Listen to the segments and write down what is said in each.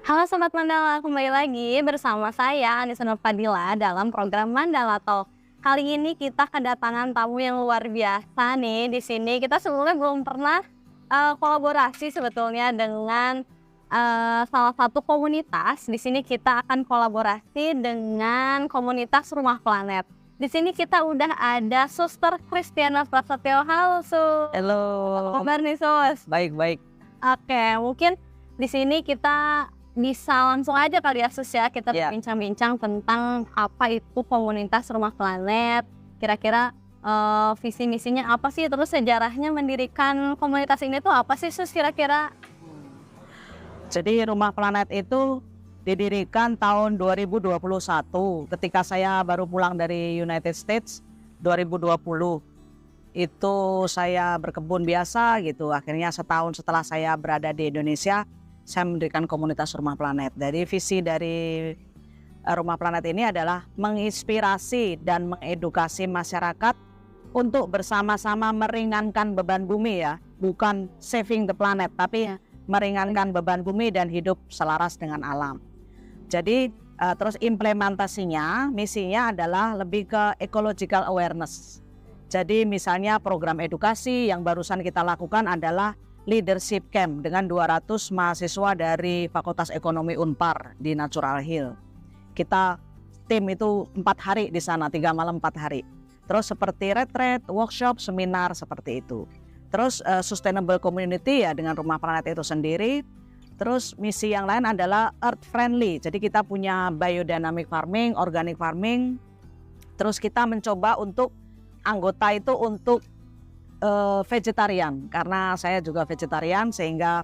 Halo Sobat Mandala, kembali lagi bersama saya Anissa Nurfadila dalam program Mandala Talk. Kali ini kita kedatangan tamu yang luar biasa nih di sini. Kita sebelumnya belum pernah kolaborasi sebetulnya dengan salah satu komunitas. Di sini kita akan kolaborasi dengan komunitas Rumah Planet. Di sini kita udah ada Suster Kristiana Prasetyo. Halo Sus. Halo. Apa kabar nih Sus? Baik. Oke, mungkin di sini kita bisa langsung aja kali ya Sus ya, kita bincang-bincang tentang apa itu komunitas Rumah Planet, kira-kira visi misinya apa sih, terus sejarahnya mendirikan komunitas ini tuh apa sih Sus kira-kira? Jadi Rumah Planet itu didirikan tahun 2021 ketika saya baru pulang dari United States 2020. Itu saya berkebun biasa gitu, akhirnya setahun setelah saya berada di Indonesia saya mendirikan komunitas Rumah Planet. Jadi visi dari Rumah Planet ini adalah menginspirasi dan mengedukasi masyarakat untuk bersama-sama meringankan beban bumi ya, bukan saving the planet, tapi meringankan beban bumi dan hidup selaras dengan alam. Jadi terus implementasinya, misinya adalah lebih ke ecological awareness. Jadi misalnya program edukasi yang barusan kita lakukan adalah leadership camp dengan 200 mahasiswa dari Fakultas Ekonomi Unpar di Natural Hill. Kita tim itu 4 hari di sana, 3 malam 4 hari. Terus seperti retreat, workshop, seminar seperti itu. Terus sustainable community ya dengan Rumah Planet itu sendiri. Terus misi yang lain adalah earth friendly. Jadi kita punya biodynamic farming, organic farming. Terus kita mencoba untuk anggota itu untuk vegetarian, karena saya juga vegetarian sehingga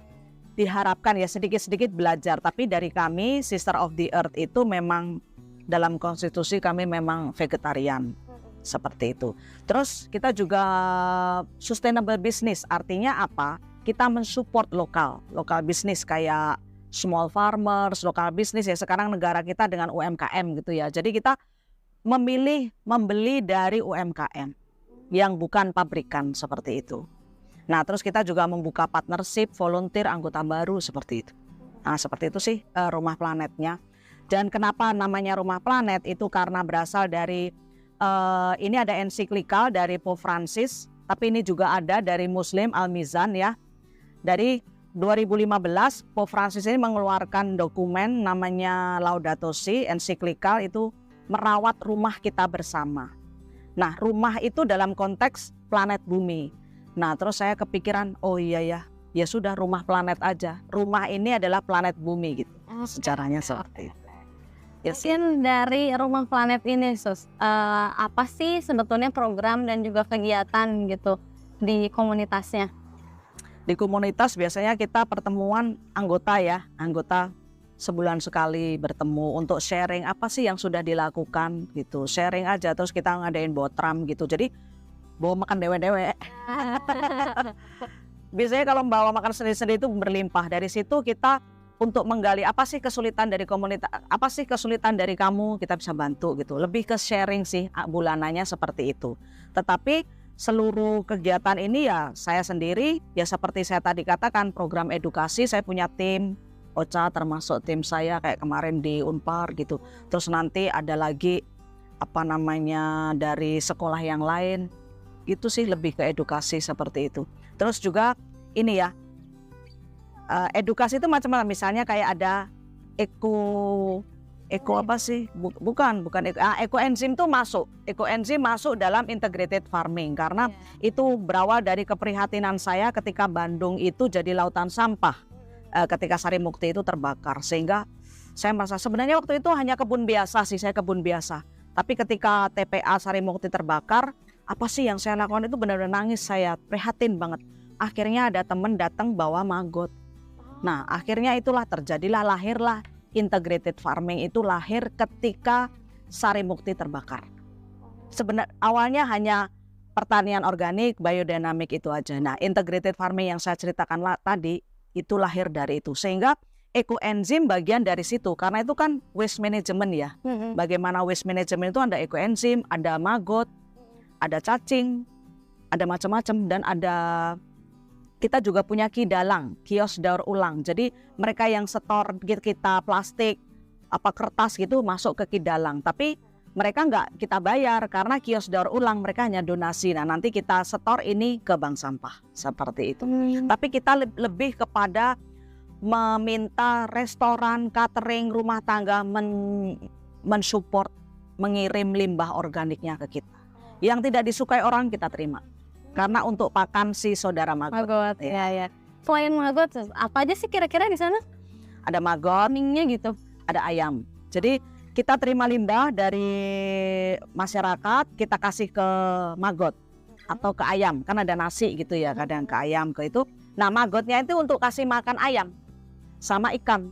diharapkan ya sedikit-sedikit belajar. Tapi dari kami Sister of the Earth itu memang dalam konstitusi kami memang vegetarian seperti itu. Terus kita juga sustainable business, artinya apa? Kita mensupport lokal bisnis kayak small farmers, lokal bisnis ya, sekarang negara kita dengan UMKM gitu ya. Jadi kita memilih membeli dari UMKM yang bukan pabrikan seperti itu. Nah terus kita juga membuka partnership, volunteer, anggota baru seperti itu. Nah seperti itu sih Rumah Planetnya. Dan kenapa namanya Rumah Planet itu karena berasal dari ini ada ensiklikal dari Pope Francis, tapi ini juga ada dari Muslim Al-Mizan ya. Dari 2015 Pope Francis ini mengeluarkan dokumen namanya Laudato Si, ensiklikal itu merawat rumah kita bersama. Nah rumah itu dalam konteks planet bumi. Nah terus saya kepikiran, oh iya ya sudah rumah planet aja. Rumah ini adalah planet bumi gitu. Sejarahnya seperti itu. Mungkin dari Rumah Planet ini Sus, apa sih sebetulnya program dan juga kegiatan gitu di komunitasnya? Di komunitas biasanya kita pertemuan anggota sebulan sekali bertemu untuk sharing apa sih yang sudah dilakukan gitu, sharing aja. Terus kita ngadain botram gitu, jadi bawa makan dewe-dewe. Biasanya kalau bawa makan sendiri-sendiri itu berlimpah. Dari situ kita untuk menggali apa sih kesulitan dari komunitas, apa sih kesulitan dari kamu, kita bisa bantu gitu. Lebih ke sharing sih bulanannya seperti itu. Tetapi seluruh kegiatan ini ya saya sendiri, ya seperti saya tadi katakan, program edukasi saya punya tim OCA termasuk tim saya kayak kemarin di Unpar gitu. Terus nanti ada lagi dari sekolah yang lain. Itu sih lebih ke edukasi seperti itu. Terus juga ini ya, edukasi itu macam-macam. Misalnya kayak ada ekoenzim tuh masuk. Ekoenzim masuk dalam integrated farming karena itu berawal dari keprihatinan saya ketika Bandung itu jadi lautan sampah. Ketika Sarimukti itu terbakar, sehingga saya merasa sebenarnya waktu itu hanya kebun biasa sih, saya kebun biasa. Tapi ketika TPA Sarimukti terbakar, apa sih yang saya lakukan itu benar-benar nangis, saya prihatin banget. Akhirnya ada teman datang bawa maggot. Nah akhirnya itulah lahirlah integrated farming itu lahir ketika Sarimukti terbakar. Sebenarnya awalnya hanya pertanian organik, biodynamic itu aja. Nah integrated farming yang saya ceritakan tadi itu lahir dari itu, sehingga ekoenzim bagian dari situ karena itu kan waste management ya. Bagaimana waste management itu ada ekoenzim, ada maggot, ada cacing, ada macam-macam, dan ada kita juga punya kidalang, kios daur ulang. Jadi mereka yang setor kita plastik, kertas gitu masuk ke kidalang. Tapi mereka nggak kita bayar karena kios daur ulang, mereka hanya donasi. Nah nanti kita setor ini ke bank sampah seperti itu. Tapi kita lebih kepada meminta restoran, catering, rumah tangga mensupport, mengirim limbah organiknya ke kita. Yang tidak disukai orang kita terima. Karena untuk pakan si saudara maggot. Maggot, ya. Selain maggot, apa aja sih kira-kira di sana? Ada maggot, Miningnya gitu. ada ayam. Jadi kita terima limbah dari masyarakat, kita kasih ke maggot atau ke ayam. Kan ada nasi gitu ya, kadang ke ayam ke itu. Nah maggotnya itu untuk kasih makan ayam sama ikan.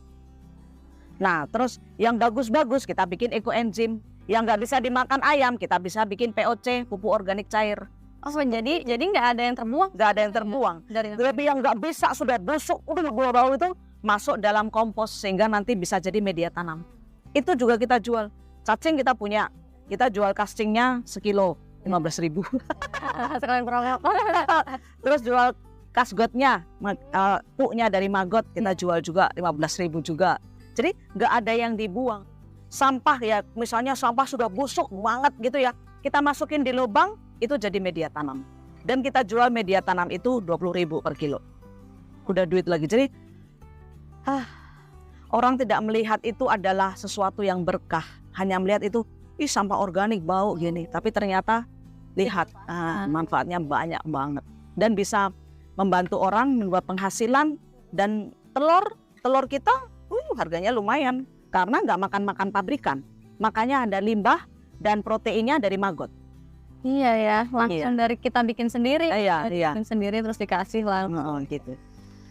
Nah terus yang bagus-bagus kita bikin ekoenzim. Yang nggak bisa dimakan ayam kita bisa bikin POC, pupuk organik cair. Oh jadi nggak ada yang terbuang? Nggak ada yang terbuang. Tapi yang nggak bisa sudah busuk, udah bau itu masuk dalam kompos sehingga nanti bisa jadi media tanam. Itu juga kita jual. Cacing kita punya, kita jual castingnya sekilo 15.000. Sekalian prolog. Terus jual kasgotnya, pupuknya dari maggot kita jual juga 15.000 juga. Jadi nggak ada yang dibuang. Sampah ya, misalnya sampah sudah busuk banget gitu ya, kita masukin di lubang itu jadi media tanam. Dan kita jual media tanam itu 20.000 per kilo. Udah duit lagi. Jadi orang tidak melihat itu adalah sesuatu yang berkah, hanya melihat itu sampah organik bau gini, tapi ternyata lihat manfaatnya banyak banget dan bisa membantu orang membuat penghasilan. Dan telur kita harganya lumayan karena nggak makan pabrikan, makanya ada limbah dan proteinnya dari maggot. Iya ya, langsung dari kita bikin sendiri. Iya. Bikin sendiri terus dikasih lah. Gitu.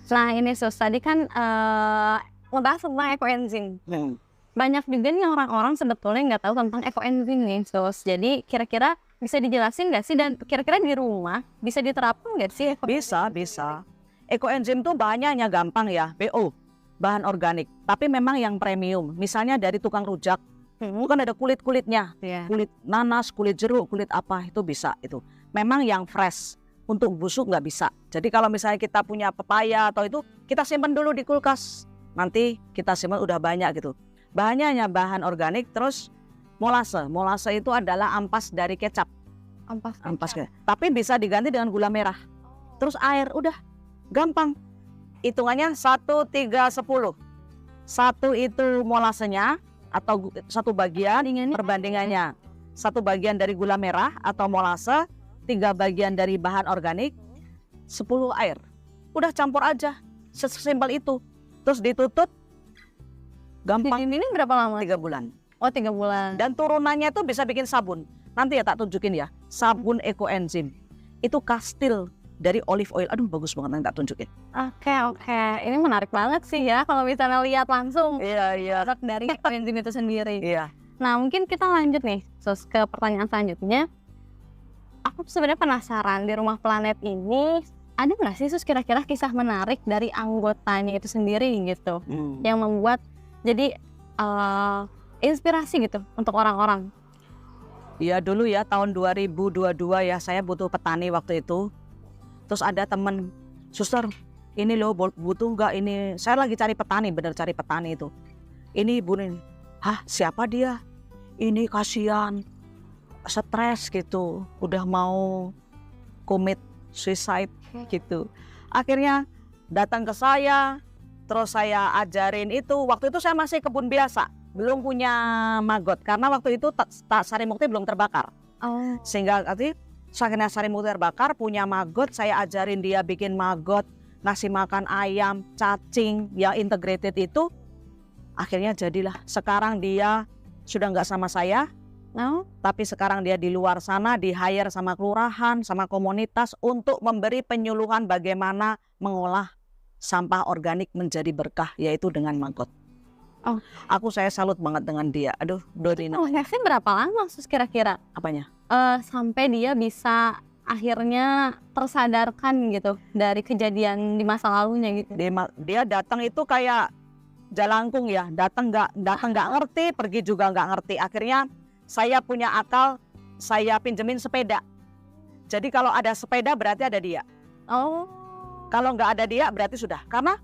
Nah ini Sus, tadi kan ngebahas tentang ekoenzim. Banyak juga nih orang-orang sebetulnya nggak tahu tentang ekoenzim nih Sus. Jadi kira-kira bisa dijelasin nggak sih, dan kira-kira di rumah bisa diterapkan nggak sih? Bisa. Ekoenzim tuh bahannya gampang ya, BO, bahan organik. Tapi memang yang premium, misalnya dari tukang rujak, itu kan ada kulit-kulitnya, kulit nanas, kulit jeruk, kulit apa itu bisa itu. Memang yang fresh, untuk busuk nggak bisa. Jadi kalau misalnya kita punya pepaya atau itu, kita simpan dulu di kulkas. Nanti kita simpan udah banyak gitu. Bahannya hanya bahan organik, terus molase itu adalah ampas dari kecap. Ampas kecap. Tapi bisa diganti dengan gula merah. Terus air, udah gampang. Hitungannya 1:3:10. 1 itu molasenya atau 1 bagian perbandingannya. 1 bagian dari gula merah atau molase, 3 bagian dari bahan organik, 10 air. Udah campur aja, sesimpel itu. Terus ditutup, gampang. Ini berapa lama? 3 bulan. Oh 3 bulan. Dan turunannya itu bisa bikin sabun. Nanti ya tak tunjukin ya, sabun ekoenzim. Itu kastil dari olive oil. Aduh bagus banget, nanti tak tunjukin. Oke. Ini menarik banget sih ya kalau misalnya lihat langsung. Iya. Produk dari ekoenzim itu sendiri. Iya. Nah mungkin kita lanjut nih Sus ke pertanyaan selanjutnya. Aku sebenarnya penasaran, di Rumah Planet ini ada nggak sih Sus kira-kira kisah menarik dari anggotanya itu sendiri gitu, yang membuat jadi inspirasi gitu untuk orang-orang? Ya dulu ya tahun 2022 ya, saya butuh petani waktu itu. Terus ada temen, suster ini loh butuh nggak ini, saya lagi cari petani, bener cari petani itu. Ini ibu ini, siapa dia? Ini kasihan, stres gitu, udah mau commit suicide gitu. Akhirnya datang ke saya, terus saya ajarin itu. Waktu itu saya masih kebun biasa, belum punya maggot karena waktu itu sarimukti belum terbakar. Sehingga nanti akhirnya sarimukti terbakar, punya maggot, saya ajarin dia bikin maggot, ngasih makan ayam, cacing yang integrated itu. Akhirnya jadilah. Sekarang dia sudah nggak sama saya. Tapi sekarang dia di luar sana, di hire sama kelurahan, sama komunitas untuk memberi penyuluhan bagaimana mengolah sampah organik menjadi berkah, yaitu dengan maggot. Saya salut banget dengan dia. Aduh, Dorina. Prosesnya berapa lama Sus kira-kira? Apanya? Sampai dia bisa akhirnya tersadarkan gitu dari kejadian di masa lalunya gitu. Dia datang itu kayak jalangkung ya, datang nggak ngerti, pergi juga nggak ngerti. Akhirnya saya punya akal, saya pinjemin sepeda. Jadi kalau ada sepeda berarti ada dia. Kalau nggak ada dia berarti sudah. Karena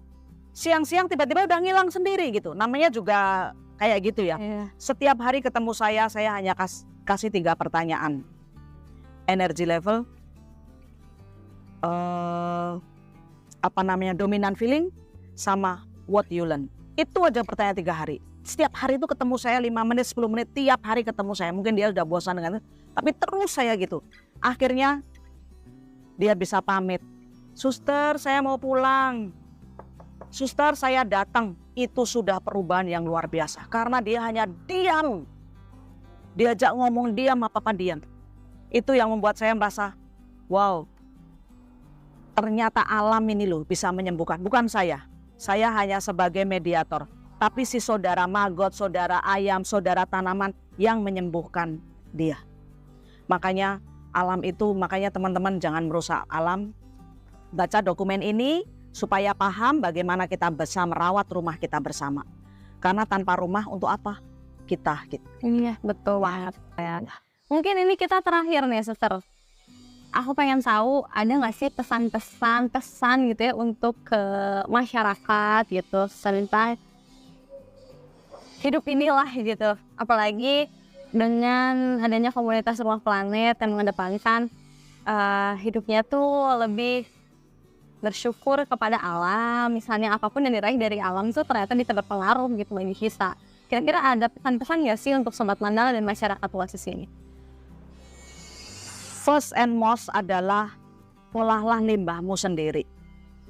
siang-siang tiba-tiba udah ngilang sendiri gitu. Namanya juga kayak gitu ya. Setiap hari ketemu saya hanya kasih 3 pertanyaan. Energy level, dominant feeling, sama what you learn. Itu aja pertanyaan 3 hari. Setiap hari itu ketemu saya 5 menit, 10 menit, tiap hari ketemu saya. Mungkin dia udah bosan dengan itu, tapi terus saya gitu. Akhirnya dia bisa pamit. Suster, saya mau pulang. Suster, saya datang. Itu sudah perubahan yang luar biasa. Karena dia hanya diam. Diajak ngomong diam, apa-apa diam. Itu yang membuat saya merasa, wow, ternyata alam ini loh bisa menyembuhkan. Bukan saya hanya sebagai mediator. Tapi si saudara maggot, saudara ayam, saudara tanaman yang menyembuhkan dia. Makanya alam itu, makanya teman-teman jangan merusak alam. Baca dokumen ini supaya paham bagaimana kita bisa merawat rumah kita bersama. Karena tanpa rumah untuk apa? Kita. Iya, betul banget. Mungkin ini kita terakhir nih, Suster. Aku pengen tahu ada nggak sih pesan gitu ya untuk ke masyarakat gitu tentang hidup inilah gitu. Apalagi dengan adanya komunitas Rumah Planet yang mengedepankan hidupnya tuh lebih bersyukur kepada alam. Misalnya apapun yang diraih dari alam itu ternyata bisa berpengaruh gitu bagi kita. Kira-kira ada pesan-pesan nggak sih untuk Sobat Mandala dan masyarakat luas di sini? First and most adalah olahlah limbahmu sendiri.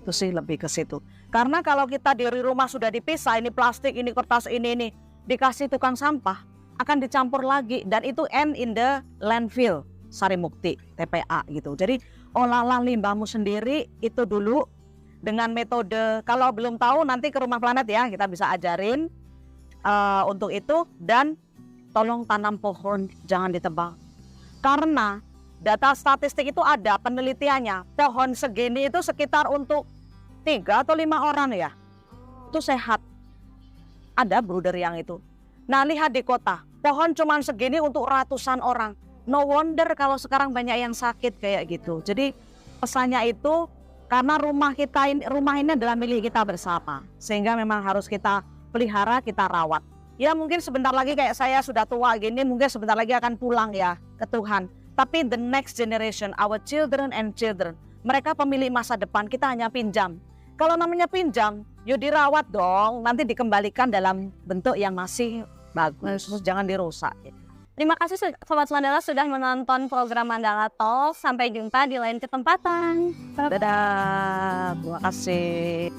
Itu sih lebih ke situ. Karena kalau kita dari rumah sudah dipisah, ini plastik, ini kertas, ini dikasih tukang sampah, akan dicampur lagi dan itu end in the landfill, Sarimukti, TPA gitu. Jadi olahlah limbahmu sendiri itu dulu dengan metode, kalau belum tahu nanti ke Rumah Planet ya, kita bisa ajarin untuk itu. Dan tolong tanam pohon, jangan ditebang. Karena data statistik itu ada penelitiannya, pohon segini itu sekitar untuk 3 atau 5 orang ya, itu sehat. Ada brooder yang itu. Nah lihat di kota, pohon cuma segini untuk ratusan orang. No wonder kalau sekarang banyak yang sakit kayak gitu. Jadi pesannya itu karena rumah ini adalah milik kita bersama. Sehingga memang harus kita pelihara, kita rawat. Ya mungkin sebentar lagi kayak saya sudah tua gini, mungkin sebentar lagi akan pulang ya ke Tuhan. Tapi the next generation, our children and children, mereka pemilik masa depan, kita hanya pinjam. Kalau namanya pinjam, yuk dirawat dong, nanti dikembalikan dalam bentuk yang masih bagus, jangan dirusak. Terima kasih Sobat Mandala sudah menonton program Mandala Talk. Sampai jumpa di lain kesempatan. Dadah, terima kasih.